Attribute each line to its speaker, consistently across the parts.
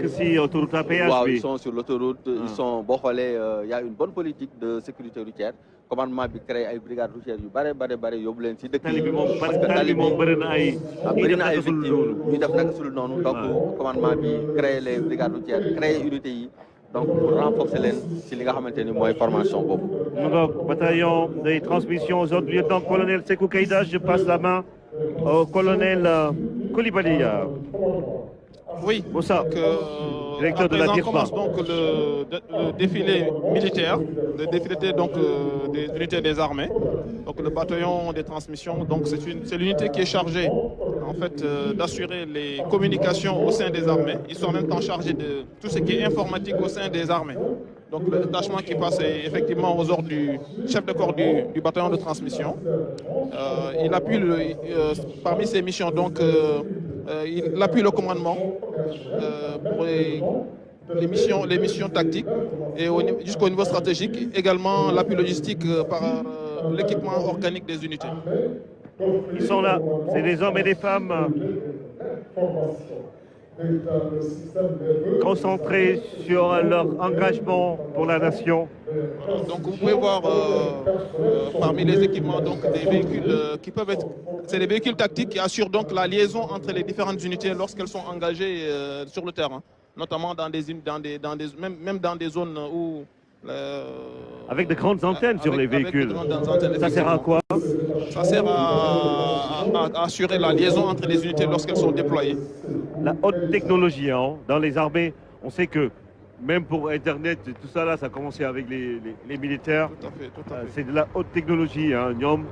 Speaker 1: Si autoroute à péage,
Speaker 2: Wow,
Speaker 1: oui.
Speaker 2: ils sont sur l'autoroute, ils sont il y a une bonne politique de sécurité routière. Commandement bi créé ay brigades routières yu bare yóbbu leen ci dëkk
Speaker 1: tali bi moom
Speaker 2: parce que tali bi
Speaker 1: moom bëri na ay
Speaker 2: bëri na ay victimes ñu def naka sul noonu donc commandement bi créé les brigades routières créé unité yi donc pour renforcer leen ci li nga xamante ni mooy formation boobu.
Speaker 1: Donc, bataillon des transmissions aujourd'hui, lieutenant-colonel Sekou Keïda, je passe la main au colonel Koulibaly.
Speaker 3: Oui,
Speaker 1: Moussa, directeur
Speaker 3: à
Speaker 1: de la
Speaker 3: présent
Speaker 1: DIRPA.
Speaker 3: commence donc le défilé militaire, le défilé donc des unités des armées, donc le bataillon des transmissions. Donc c'est l'unité qui est chargée en fait d'assurer les communications au sein des armées. Ils sont en même temps chargés de tout ce qui est informatique au sein des armées. Donc le détachement qui passe effectivement aux ordres du chef de corps du bataillon de transmission. Il appuie parmi ses missions donc il appuie le commandement pour les missions tactiques et jusqu'au niveau stratégique, également l'appui logistique par l'équipement organique des unités.
Speaker 1: Ils sont là, c'est des hommes et des femmes concentrés sur leur engagement pour la nation.
Speaker 3: Donc vous pouvez voir parmi les équipements donc des véhicules qui peuvent être, c'est des véhicules tactiques qui assurent donc la liaison entre les différentes unités lorsqu'elles sont engagées sur le terrain, notamment même dans des zones où
Speaker 1: avec de grandes antennes sur les véhicules. Ça sert à quoi?
Speaker 3: Ça sert à assurer la liaison entre les unités lorsqu'elles sont déployées.
Speaker 1: La haute technologie, hein, dans les armées, on sait que même pour Internet, tout ça là, ça a commencé avec les militaires.
Speaker 3: Tout à fait.
Speaker 1: C'est de la haute technologie. Nyom,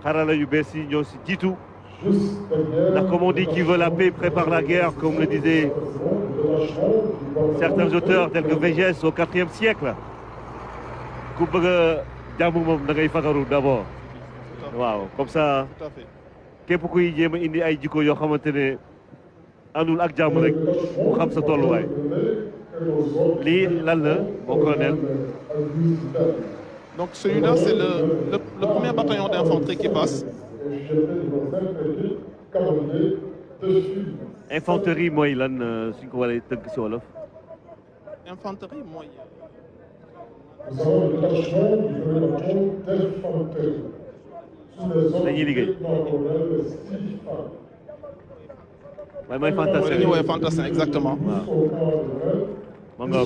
Speaker 1: Harala Yubesi, Nyos Ditu. Comme on dit, qui veut la paix prépare la guerre, comme le disaient certains auteurs tels que Végès au IVe siècle. D'abord. Wow, comme ça.
Speaker 3: Tout à fait.
Speaker 1: Képp kuy jéem a indi ay jikko yoo xamante ne àndul ak jàmm rek mu xam sa tolluwaay lii lan la mon colonel.
Speaker 3: Donc celui-là c'est le premier bataillon d'infanterie qui passe.
Speaker 1: Infanterie mooy lan suñ ko waree tëgg si wolof.
Speaker 3: Infanterie mooy.
Speaker 1: dañuy liggéey. waaye mooy fantassin.
Speaker 3: dañuy woowee fantassin exactement.
Speaker 1: waaw. ma nga.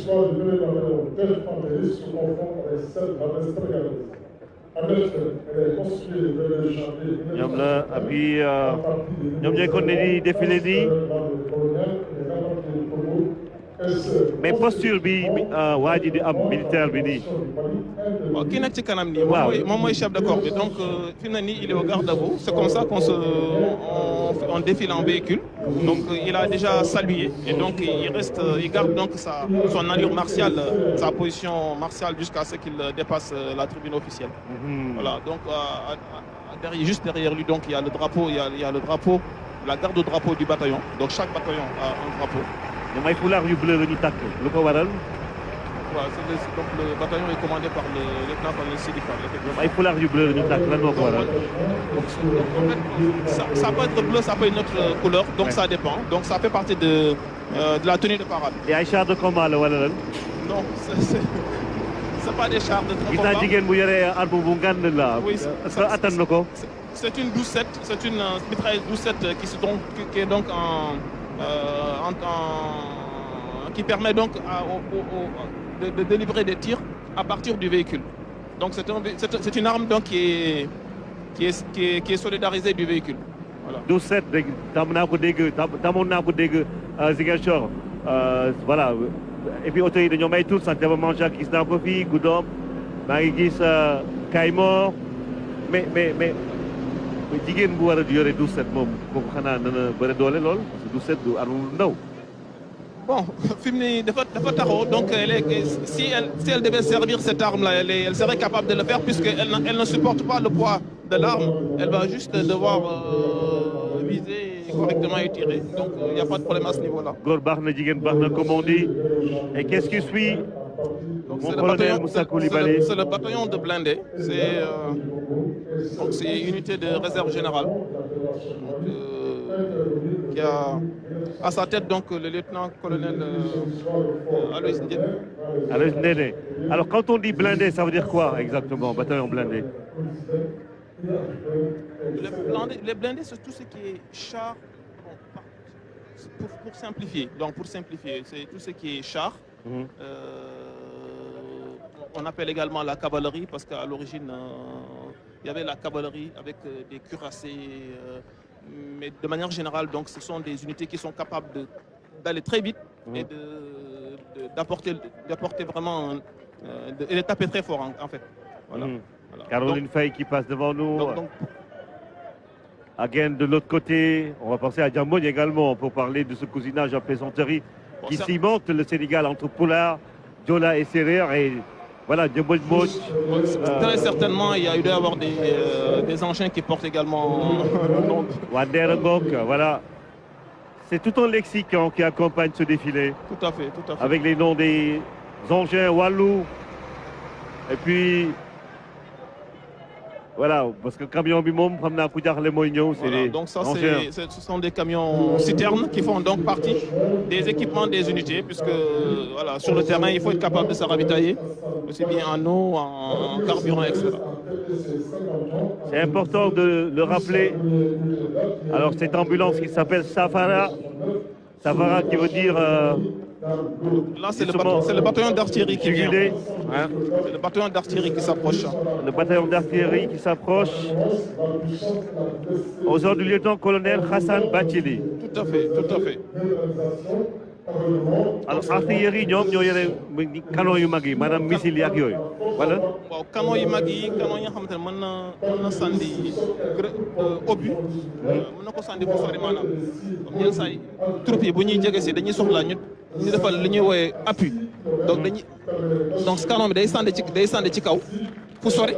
Speaker 1: ñoom la et puis ñoom ñooy kon ne di défilé nii. mais posture bi waa ji di am militaire bi nii.
Speaker 3: waaw kii nekk ci kanam nii. moom mooy chef de corps bi donc fi mu ne nii il est au garde-à-vous. C'est comme ça on défile en véhicule. Donc il a déjà salué et donc il garde donc son allure martiale, sa position martiale jusqu'à ce qu'il dépasse la tribune officielle. Voilà, donc juste derrière lui donc il y a le drapeau, il y a le drapeau, la garde au drapeau du bataillon. Donc chaque bataillon a un drapeau.
Speaker 1: ñoom ay fulaar yu bleu la ñu tàkk lu ko waral.
Speaker 3: waaw donc le bataillon est commandé par le lieutenant-colonel Sidi Fall.
Speaker 1: ñoom ay fulaar yu bleu la ñu tàkk lan moo ko waral.
Speaker 3: Donc en fait ça peut être bleu, ça peut être une autre couleur, donc ça dépend. Donc ça fait partie de la tenue de parade.
Speaker 1: et ay chars de combat la wala lan.
Speaker 3: Non, c'est pas des chars de combat.
Speaker 1: gis naa jigéen bu yore arme bu ngand la.
Speaker 3: Oui,
Speaker 1: est-ce que attan na ko.
Speaker 3: C'est une 12-7, c'est une mitrailleuse 12-7 qui est donc qui permet donc de délivrer des tirs à partir du véhicule. Donc c'est une arme donc qui est solidarisée du véhicule. Voilà.
Speaker 1: 12-7 dégg tamoon naa ko dégg Ziguinchor voilà et puis oto yi dañoo may tur sant ba manger gis naa ko fii Goudomp maa ngi gis Kayemor mais jigéen bu war a yore 12-7 moom kooku xanaa dana bëri doole lool parce que 12-7 du arme bu ndaw.
Speaker 3: Bon, donc si elle devait servir cette arme-là, elle serait capable de le faire puisqu'elle ne supporte pas le poids de l'arme. Elle va juste devoir viser correctement et tirer. Donc il n'y a pas de problème à ce niveau-là.
Speaker 1: Góor baax na jigéen baax na comme on dit. Et qu'est-ce qui suit? Mon colonel Moussa Koulibaly.
Speaker 3: C'est le bataillon de blindés. C'est une unité de réserve générale. Donc, qui a À sa tête, donc, le lieutenant-colonel Aloïs Ndiaye.
Speaker 1: Aloïs Ndiaye. Alors, quand on dit blindé, ça veut dire quoi exactement, bataillon blindé?
Speaker 3: Les blindés, c'est tout ce qui est char. Bon, pour simplifier, c'est tout ce qui est char. On appelle également la cavalerie parce qu'à l'origine, il y avait la cavalerie avec des cuirassés. Mais de manière générale, donc, ce sont des unités qui sont capables d'aller très vite et d'apporter vraiment et de taper très fort en fait. Voilà. Voilà.
Speaker 1: Caroline Faye qui passe devant nous. Again de l'autre côté, on va penser à Diambogne également pour parler de ce cousinage en plaisanterie qui cimente le Sénégal entre Poulard, Diola et Serer. Et voilà, Diambogne.
Speaker 3: Très certainement, il y a eu d'avoir des engins qui portent également le nom.
Speaker 1: Wanderengok, voilà. C'est tout un lexique qui accompagne ce défilé.
Speaker 3: Tout à fait, tout à fait.
Speaker 1: Avec les noms des engins Wallou. Et puis, voilà, parce que le camion Bimom,
Speaker 3: donc ça, ce sont des camions citernes qui font donc partie des équipements des unités, puisque voilà, sur le terrain, il faut être capable de se ravitailler, aussi bien en eau, en carburant, etc.
Speaker 1: C'est important de le rappeler. Alors, cette ambulance qui s'appelle Safara qui veut dire...
Speaker 3: Là, c'est le bataillon d'artillerie qui vient.
Speaker 1: Hein?
Speaker 3: C'est le bataillon d'artillerie qui s'approche.
Speaker 1: Le bataillon d'artillerie qui s'approche. Aux ordres du lieutenant-colonel Hassan Bachili.
Speaker 3: Tout à fait, tout à fait.
Speaker 1: Alors, artillerie, nous avons canon yu mag yi maanaam missile yak yooyu wala.
Speaker 3: waaw canon yu mag yi canon yi nga xamante ne mën na sànni obus mën na ko sànni bu sori maanaam comme yenn saa yi troupes yi bu ñuy jege si dañuy soxla ñu defal li ñuy wooyee appui donc ce canon bi day sànni ci kaw fu sori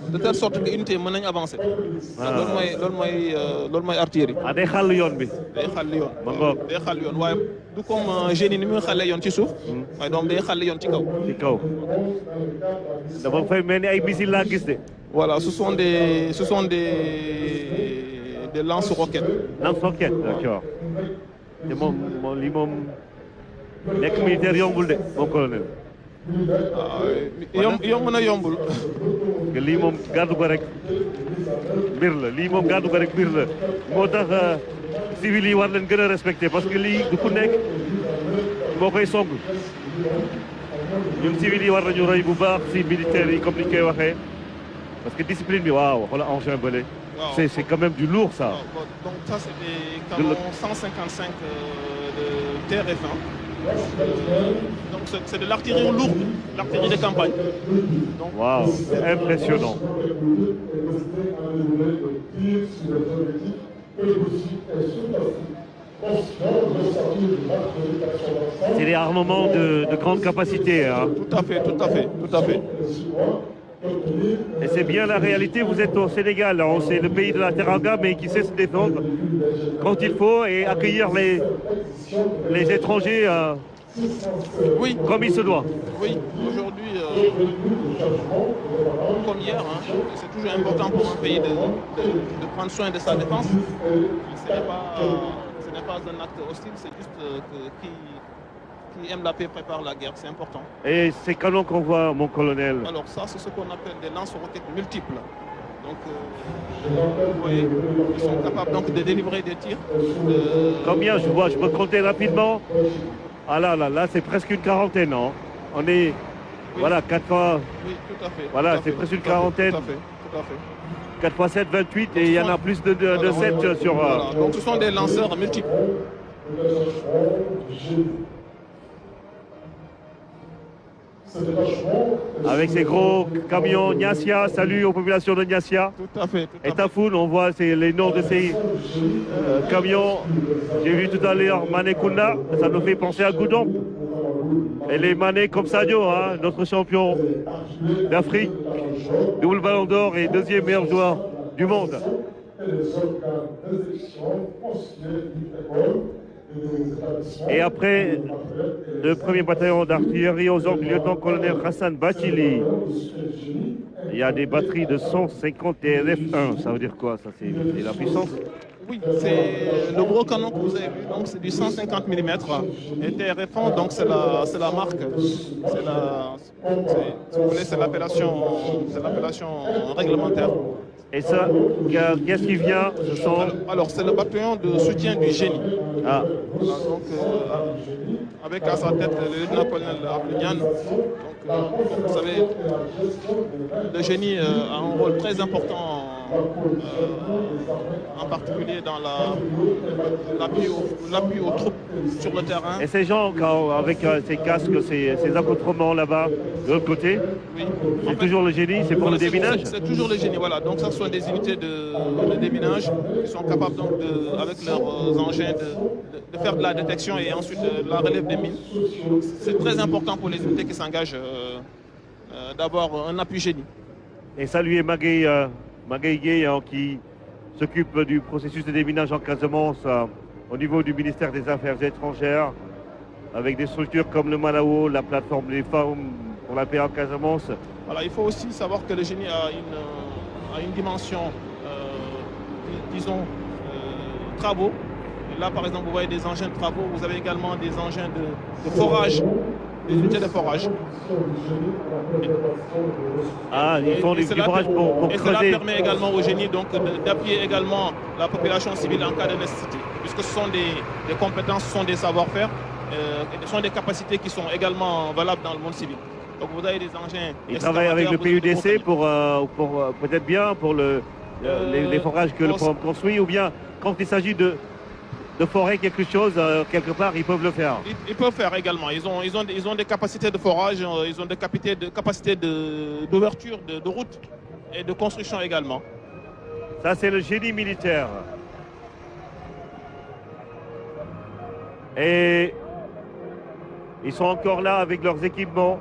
Speaker 3: de telle sorte que unité mën nañu avancer. loolu mooy artillerie.
Speaker 1: ah day xàll yoon bi.
Speaker 3: day xàll yoon. day xàll yoon waaye du comme génie ni muy xàllee yoon ci suuf. waaye donc day xàll yoon ci kaw.
Speaker 1: ci kaw. dafa fay mel ni ay missiles laa gis de.
Speaker 3: voilà ce sont des lance-roquettes.
Speaker 1: Lance-roquettes, d'accord. te moom lii moom nekk militaire yombul de mon colonel.
Speaker 3: yomb na yombul.
Speaker 1: que lii moom gàddu ko rek mbir la lii moom gàddu ko rek mbir la moo tax civil yi war leen gën a respecté parce que lii du ku nekk moo koy song ñun civil yi war nañu roy bu baax si militaires yi comme ni ñu koy waxee parce que discipline bi waaw xoolal engin bële. c'est quand même du lourd ça.
Speaker 3: donc ça c'est des canons 155 de TRF1. Donc c'est de l'artillerie lourde, l'artillerie de campagne.
Speaker 1: Waouh, c'est impressionnant. C'est des armements de grande capacité. Hein.
Speaker 3: Tout à fait, tout à fait, tout à fait.
Speaker 1: Et c'est bien la réalité, vous êtes au Sénégal, hein, c'est le pays de la Teranga, mais qui sait se défendre quand il faut et accueillir les étrangers
Speaker 3: oui.
Speaker 1: Comme il se doit.
Speaker 3: Oui, aujourd'hui, comme hier, hein, c'est toujours important pour un pays de prendre soin de sa défense. Ce n'est pas un acte hostile, c'est juste qui aime la paix prépare la guerre, c'est important.
Speaker 1: Et ces canons qu'on voit, mon colonel?
Speaker 3: Alors ça, c'est ce qu'on appelle des lance-roquettes multiples. Donc, vous voyez, ils sont capables donc, de délivrer des tirs.
Speaker 1: Combien je vois? Je peux compter rapidement. Ah là, c'est presque une quarantaine, non? On est, oui. Voilà, 4 fois...
Speaker 3: Oui, tout à fait.
Speaker 1: Voilà, c'est presque une quarantaine.
Speaker 3: Tout à fait.
Speaker 1: 4 fois 7, 28, et il y en a plus de 7 sur...
Speaker 3: Voilà. Donc ce sont des lanceurs multiples.
Speaker 1: Avec ces gros camions Niassia, salut aux populations de Niassia.
Speaker 3: Tout à fait.
Speaker 1: Et Tafoun, on voit les noms de ces camions. J'ai vu tout à l'heure Mané Kounda, ça nous fait penser à Goudon. Et les Mané comme Sadio, hein, notre champion d'Afrique, double ballon d'or et deuxième meilleur joueur du monde. Et après le premier bataillon d'artillerie aux ordres du lieutenant-colonel Hassan Bachili, il y a des batteries de 150 TRF1. Ça veut dire quoi? Ça, c'est la puissance?
Speaker 3: Oui, c'est le gros canon que vous avez vu, donc c'est du 150 mm. Et TRF1, donc c'est la marque, si vous voulez, c'est l'appellation réglementaire.
Speaker 1: Et ça, qu'est-ce qui vient? Ce sont...
Speaker 3: Alors c'est le bataillon de soutien du génie.
Speaker 1: Ah.
Speaker 3: Voilà, donc, avec à sa tête le lieutenant-colonel Abdounian. Donc, vous savez, le génie a un rôle très important, en particulier dans l'appui aux troupes sur le terrain.
Speaker 1: Et ces gens, avec ces casques, ces accoutrements là-bas, de l'autre côté,
Speaker 3: oui.
Speaker 1: C'est toujours le génie, c'est pour le déminage?
Speaker 3: C'est toujours le génie, voilà. Donc ça sont des unités de déminage qui sont capables, donc, avec leurs engins, de faire de la détection et ensuite de la relève des mines. C'est très important pour les unités qui s'engagent d'avoir un appui génie.
Speaker 1: Et saluer Magay Gueye, qui s'occupe du processus de déminage en Casamance au niveau du ministère des Affaires étrangères, avec des structures comme le Malao, la plateforme des femmes pour la paix en Casamance.
Speaker 3: Voilà, il faut aussi savoir que le génie a une dimension, disons, travaux. Et là, par exemple, vous voyez des engins de travaux, vous avez également des engins de forage, des unités de forage.
Speaker 1: Ah, ils font du forage pour
Speaker 3: et
Speaker 1: creuser.
Speaker 3: Cela permet également au génie d'appuyer également la population civile en cas de nécessité, puisque ce sont des compétences, ce sont des savoir-faire, ce sont des capacités qui sont également valables dans le monde civil. Donc vous avez des engins.
Speaker 1: Ils travaillent avec le PUDC pour peut-être bien pour les forages que le programme construit, ou bien quand il s'agit de forer quelque chose, quelque part, ils peuvent le faire.
Speaker 3: Ils peuvent faire également. Ils ont des capacités de forage, ils ont des capacités d'ouverture de route et de construction également.
Speaker 1: Ça, c'est le génie militaire. Et ils sont encore là avec leurs équipements,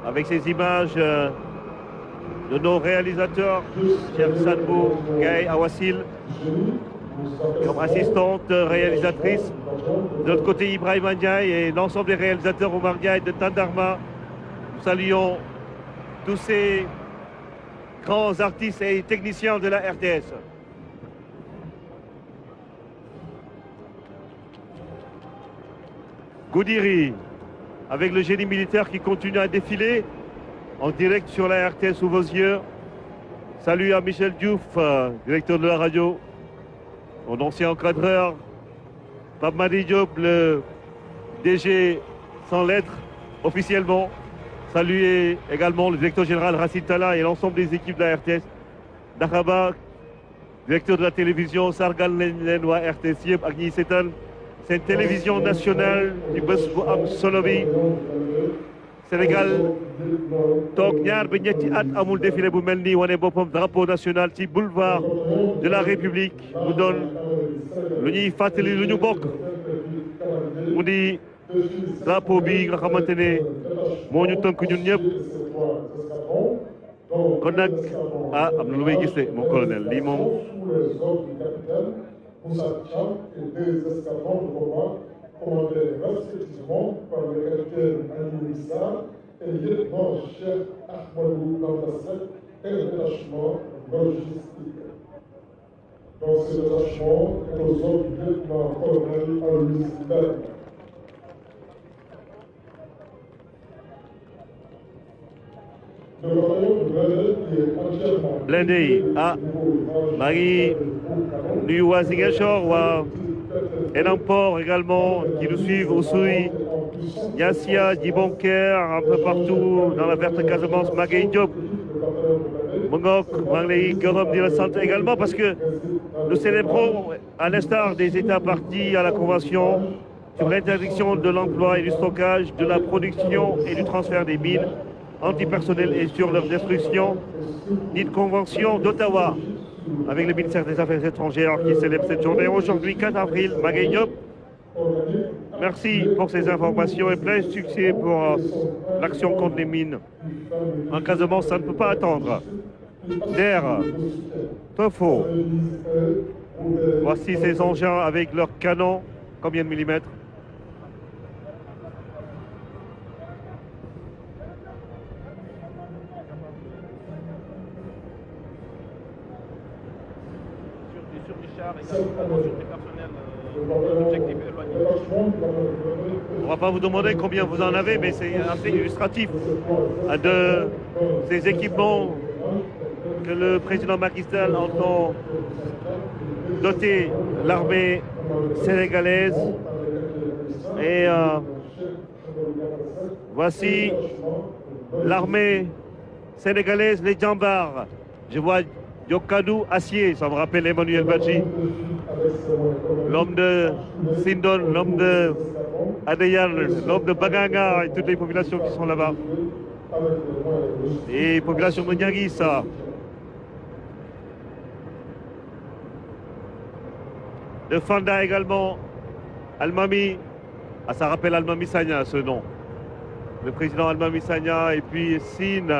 Speaker 1: avec ces images de nos réalisateurs, Cheikh Sadbou, Gaye Awassil, comme assistante réalisatrice. De l'autre côté, Ibrahim Ndiaye et l'ensemble des réalisateurs, Omar Ndiaye de Tandarma. Nous saluons tous ces grands artistes et techniciens de la RTS. Goudiri, avec le génie militaire qui continue à défiler en direct sur la RTS sous vos yeux. Salut à Michel Diouf, directeur de la radio, mon ancien encadreur, Pape Madi Diop, le DG sans lettres officiellement. Salut également le directeur général Racine Tala et l'ensemble des équipes de la RTS. Dakhaba, directeur de la télévision, Sargal Lenwa RTS Yep, Agni Setan. C'est une télévision nationale du bés bu am solo bi Sénégal toog ñaar ba ñetti at amul défilé bu mel nii wane boppam drapeau national ci boulevard de la République mu doon lu ñuy fàttali lu ñu bokk mu di drapeau bi nga xamante ne moo ñu tënk ñun ñëpp kon nag am na lu may gis de mon colonel lii moom
Speaker 4: Moussa Tcham et 2 escadrons de combat commandés respectivement par le capitaine Ali Sarr et le lieutenant chef Ahmadou Lambassek et le détachement logistique. Dans ce détachement est aux ordres du lieutenant-colonel Alois Zidane.
Speaker 1: blindé yi maa ngi nuyu waa Ziguinchor waa Enampor également qui nous suivent Oussouye, Niassia, Djibonker, un peu partout dans la verte Casamance. Magay Diop mu ngoog maa ngi lay gërëm di la sant également parce que nous célébrons à l'instar des États partis à la Convention sur l'interdiction de l'emploi et du stockage, de la production et du transfert des mines antipersonnelles et sur leur destruction, dite convention d'Ottawa, avec le ministère des Affaires étrangères qui célèbre cette journée aujourd'hui, 4 avril. Magay Diop, merci pour ces informations et plein succès pour l'action contre les mines. En Casamance, ça ne peut pas attendre. Der, Tofo, voici ces engins avec leurs canons, combien de millimètres? On ne va pas vous demander combien vous en avez, mais c'est assez illustratif de ces équipements que le président Macky Sall entend doter l'armée sénégalaise. Et voici l'armée sénégalaise, les Djambars. Je vois Yokadou Acier, ça me rappelle Emmanuel Badji, l'homme de Sindon, l'homme de Adeyar, l'homme de Baganga et toutes les populations qui sont là-bas. Et population de Niagui, ça. De Fanda également, Almami, ça rappelle Almami Sagna ce nom. Le président Almami Sagna et puis Sine.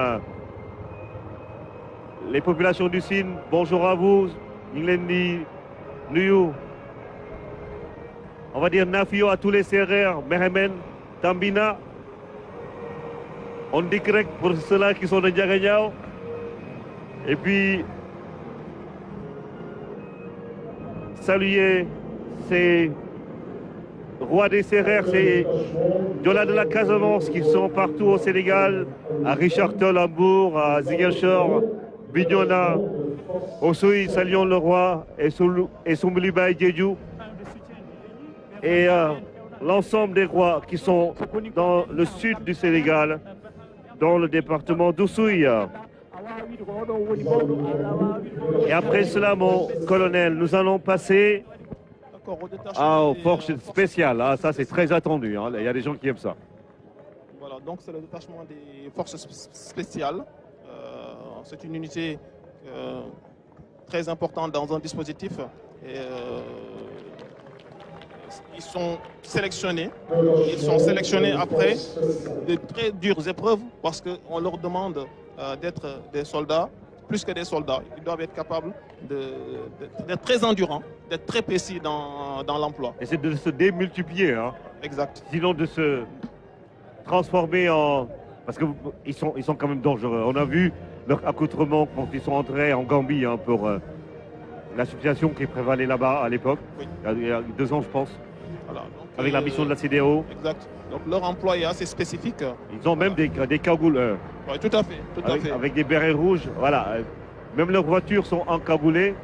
Speaker 1: Les populations du Sine, bonjour à vous. Inglendi, Nuyu. On va dire Nafio à tous les Sérères, Mehemen, Tambina. On dit grec pour ceux-là qui sont de Diagagnao. Et puis, saluer ces rois des Sérères, ces Diola de la Casamance qui sont partout au Sénégal, à Richard Toll, à Hambourg, à Ziguinchor, Bignona, Ossoui, saluons le roi, et Soumouliba et Djedjou. Et l'ensemble des rois qui sont dans le sud du Sénégal, dans le département d'Oussouye. Et après cela, mon colonel, nous allons passer aux forces spéciales. Ah, ça, c'est très attendu. Hein. Il y a des gens qui aiment ça.
Speaker 3: Voilà, donc c'est le détachement des forces spéciales. C'est une unité très importante dans un dispositif. Et, ils sont sélectionnés. Ils sont sélectionnés après de très dures épreuves parce qu'on leur demande d'être des soldats, plus que des soldats. Ils doivent être capables d'être très endurants, d'être très précis dans l'emploi.
Speaker 1: Et c'est de se démultiplier. Hein.
Speaker 3: Exact.
Speaker 1: Sinon de se transformer en... Parce qu'ils sont quand même dangereux. On a vu leur accoutrement quand ils sont entrés en Gambie hein, pour la situation qui prévalait là-bas à l'époque, oui. Il y a 2 ans je pense, voilà, donc, avec la mission de la CEDEAO.
Speaker 3: Exact. Donc leur emploi est assez spécifique.
Speaker 1: Ils ont même des cagoules.
Speaker 3: Oui, tout à fait.
Speaker 1: Avec des bérets rouges, voilà. Même leurs voitures sont encagoulées.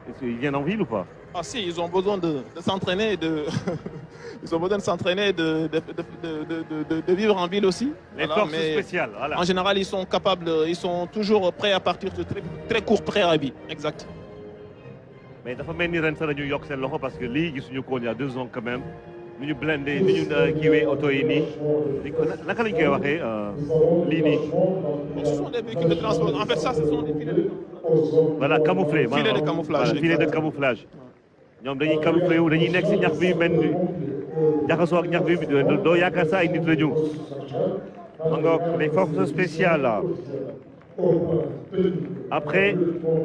Speaker 1: Est-ce qu'ils viennent en ville ou pas?
Speaker 3: Ah si, ils ont besoin de s'entraîner, ils ont besoin de s'entraîner, de vivre en ville aussi.
Speaker 1: Les forces spéciales, voilà.
Speaker 3: En général, ils sont capables, ils sont toujours prêts à partir de très courts préavis. Exact.
Speaker 1: Mais il faut mener ça New York parce que là, ils sont il y a 2 ans quand même. Nous nous blindés, nous kiwé auto yi nii naka lañ koy waxee lii nii.
Speaker 3: Ce sont des véhicules de transport. En fait, ça, ce sont des filets de
Speaker 1: voilà, camouflés.
Speaker 3: Filets de camouflage.
Speaker 1: Voilà, filets de camouflage. ñoom dañuy camouflé wu dañuy nekk si ñax bi mel ni jaxasoo ak ñax bi doo yaakaar saa ay nit la ñu. Les forces spéciales. Après.